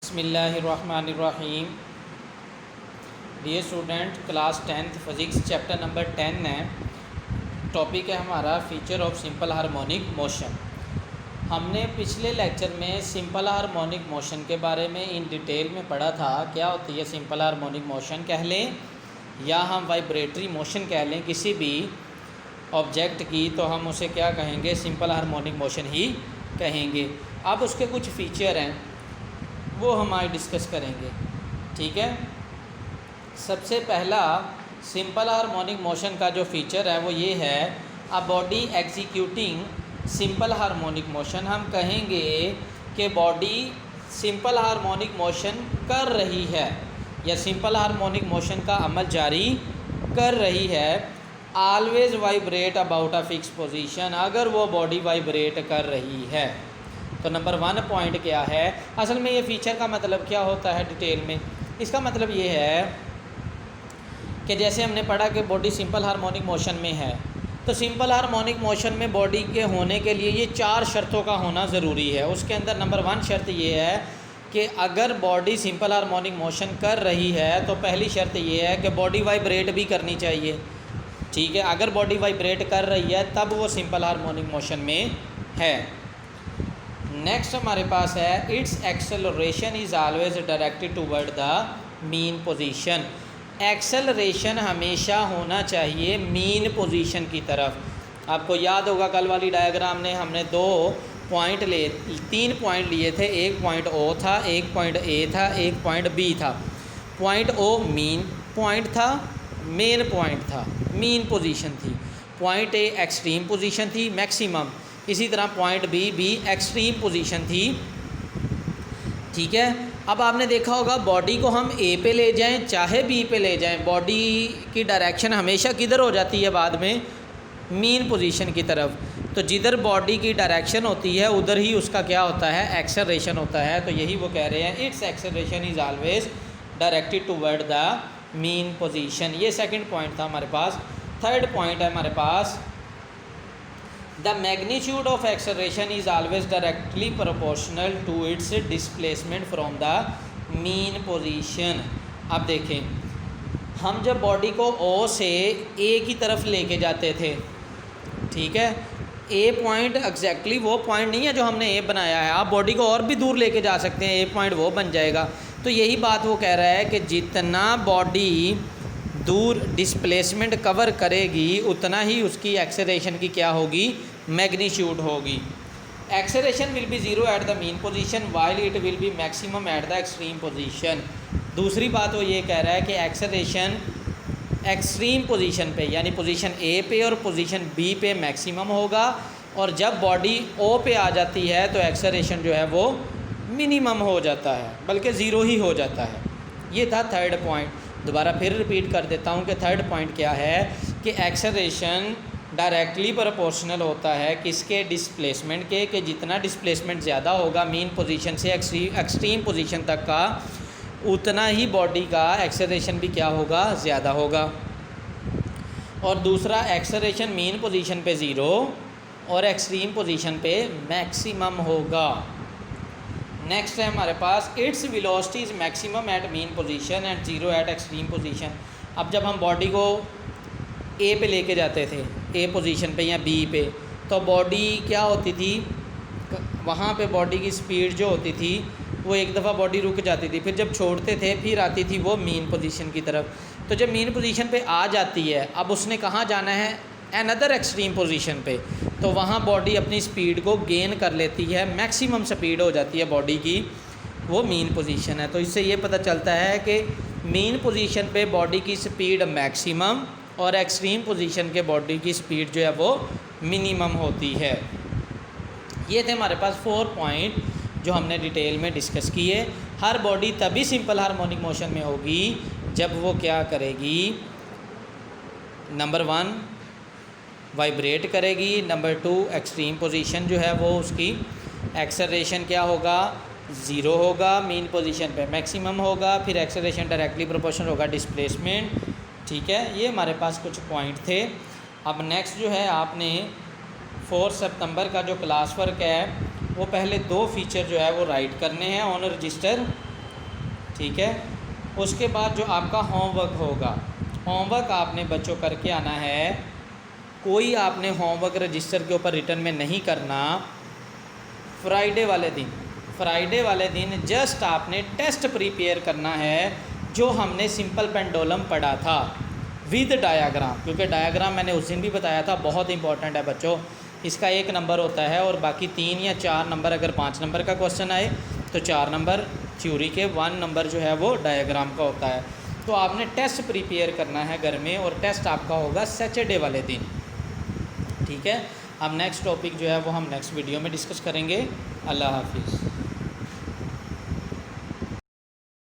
बिस्मिल्लाहिर्रहमानिर्रहीम। Dear student, class 10th physics chapter number 10 है। Topic है हमारा feature of simple harmonic motion. हमने पिछले लेक्चर में सिंपल हार्मोनिक मोशन के बारे में इन डिटेल में पढ़ा था। क्या होती है सिंपल हार्मोनिक मोशन कह लें या हम वाइब्रेटरी मोशन कह लें किसी भी ऑब्जेक्ट की, तो हम उसे क्या कहेंगे, सिंपल हार्मोनिक मोशन ही कहेंगे। अब उसके कुछ फ़ीचर हैं वो हम आज डिस्कस करेंगे, ठीक है। सबसे पहला सिंपल हार्मोनिक मोशन का जो फीचर है वो ये है, a body executing simple harmonic motion. हम कहेंगे कि बॉडी सिंपल हार्मोनिक मोशन कर रही है या सिंपल हार्मोनिक मोशन का अमल जारी कर रही है। Always vibrate about a fix position, अगर वो बॉडी वाइब्रेट कर रही है। तो नंबर 1 पॉइंट क्या है, असल में ये फ़ीचर का मतलब क्या होता है डिटेल में। इसका मतलब ये है कि जैसे हमने पढ़ा कि बॉडी सिंपल हार्मोनिक मोशन में है, तो सिंपल हार्मोनिक मोशन में बॉडी के होने के लिए ये 4 शर्तों का होना ज़रूरी है। उसके अंदर नंबर 1 शर्त ये है कि अगर बॉडी सिंपल हार्मोनिक मोशन कर रही है तो पहली शर्त ये है कि बॉडी वाइब्रेट भी करनी चाहिए, ठीक है। अगर बॉडी वाइब्रेट कर रही है तब वो सिंपल हार्मोनिक मोशन में है। नेक्स्ट हमारे पास है, it's acceleration is always directed toward the mean position. Acceleration हमेशा होना चाहिए मीन पोजीशन की तरफ। आपको याद होगा कल वाली डायग्राम में हमने 3 पॉइंट लिए थे। एक पॉइंट ओ था, एक पॉइंट ए था, एक पॉइंट बी था। पॉइंट ओ मीन पॉइंट था, मेन पॉइंट था, मीन पोजीशन थी। पॉइंट ए एक्सट्रीम पोजीशन थी, मैक्सिमम। इसी तरह पॉइंट बी भी एक्सट्रीम पोजीशन थी, ठीक है। अब आपने देखा होगा बॉडी को हम ए पे ले जाएं चाहे बी पे ले जाएं, बॉडी की डायरेक्शन हमेशा किधर हो जाती है बाद में, मीन पोजीशन की तरफ। तो जिधर बॉडी की डायरेक्शन होती है उधर ही उसका क्या होता है, एक्सेलरेशन होता है। तो यही वो कह रहे हैं, its acceleration is always directed toward the mean position. ये सेकंड पॉइंट था हमारे पास। थर्ड पॉइंट है हमारे पास, the magnitude of acceleration is always directly proportional to its displacement from the mean position. अब देखें, हम जब बॉडी को ओ से ए की तरफ लेके जाते थे, ठीक है, ए पॉइंट एग्जैक्टली वो पॉइंट नहीं है जो हमने ए बनाया है। आप बॉडी को और भी दूर लेके जा सकते हैं, ए पॉइंट वो बन जाएगा। तो यही बात वो कह रहा है कि जितना बॉडी दूर डिस्प्लेसमेंट कवर करेगी उतना ही उसकी एक्सेलरेशन की क्या होगी, मैग्नीट्यूड होगी। Acceleration will be zero at the mean position while it will be maximum at the extreme position. दूसरी बात वो ये कह रहा है कि एक्सेलरेशन एक्सट्रीम पोजीशन पे यानी पोजीशन ए पे और पोजीशन बी पे मैक्सिमम होगा, और जब बॉडी ओ पे आ जाती है तो एक्सेलरेशन जो है वो मिनिमम हो जाता है, बल्कि ज़ीरो ही हो जाता है। ये था थर्ड पॉइंट। दोबारा फिर रिपीट कर देता हूँ कि थर्ड पॉइंट क्या है कि एक्सेलरेशन डायरेक्टली प्रोपोर्शनल होता है किसके, डिस्प्लेसमेंट के, कि जितना डिस्प्लेसमेंट ज़्यादा होगा मीन पोजीशन से एक्सट्रीम पोजीशन तक का, उतना ही बॉडी का एक्सेलरेशन भी क्या होगा, ज़्यादा होगा। और दूसरा, एक्सेलरेशन मीन पोजीशन पे ज़ीरो और एक्सट्रीम पोजीशन पे मैक्सिमम होगा। नेक्स्ट है हमारे पास, its velocity is maximum at mean position and zero at extreme position. अब जब हम बॉडी को ए पे लेके जाते थे, ए पोजीशन पे या बी पे, तो बॉडी क्या होती थी, वहाँ पे बॉडी की स्पीड जो होती थी वो एक दफ़ा बॉडी रुक जाती थी, फिर जब छोड़ते थे फिर आती थी वो मीन पोजीशन की तरफ। तो जब मीन पोजीशन पे आ जाती है, अब उसने कहाँ जाना है, अनदर एक्सट्रीम पोजीशन पे, तो वहाँ बॉडी अपनी स्पीड को गेन कर लेती है, मैक्सिमम स्पीड हो जाती है बॉडी की, वो मीन पोजीशन है। तो इससे ये पता चलता है कि मीन पोजीशन पे बॉडी की स्पीड मैक्सिमम और एक्सट्रीम पोजीशन के बॉडी की स्पीड जो है वो मिनिमम होती है। ये थे हमारे पास 4 पॉइंट जो हमने डिटेल में डिस्कस किए। हर बॉडी तभी सिंपल हार्मोनिक मोशन में होगी जब वो क्या करेगी, नंबर 1 वाइब्रेट करेगी, नंबर 2 एक्सट्रीम पोजीशन जो है वो उसकी एक्सेलरेशन क्या होगा, ज़ीरो होगा, मीन पोजीशन पे मैक्सिमम होगा, फिर एक्सेलरेशन डायरेक्टली प्रोपोर्शनल होगा डिस्प्लेसमेंट, ठीक है। ये हमारे पास कुछ पॉइंट थे। अब नेक्स्ट जो है, आपने 4 सितंबर का जो क्लास वर्क है वो पहले 2 फीचर जो है वो राइट करने हैं ऑन रजिस्टर ठीक है। उसके बाद जो आपका होमवर्क होगा, होमवर्क आपने बच्चों करके आना है। कोई आपने होमवर्क रजिस्टर के ऊपर रिटर्न में नहीं करना। फ्राइडे वाले दिन जस्ट आपने टेस्ट प्रिपेयर करना है, जो हमने सिंपल पेंडुलम पढ़ा था विद डायाग्राम, क्योंकि डायाग्राम मैंने उस दिन भी बताया था, बहुत इंपॉर्टेंट है बच्चों। इसका 1 नंबर होता है और बाकी 3 या 4 नंबर, अगर 5 नंबर का क्वेश्चन आए तो 4 नंबर थ्योरी के, 1 नंबर जो है वो डायग्राम का होता है। तो आपने टेस्ट प्रिपेयर करना है घर में, और टेस्ट आपका होगा सैटरडे वाले दिन, ठीक है। अब नेक्स्ट टॉपिक जो है वो हम नेक्स्ट वीडियो में डिस्कस करेंगे। अल्लाह हाफिज़।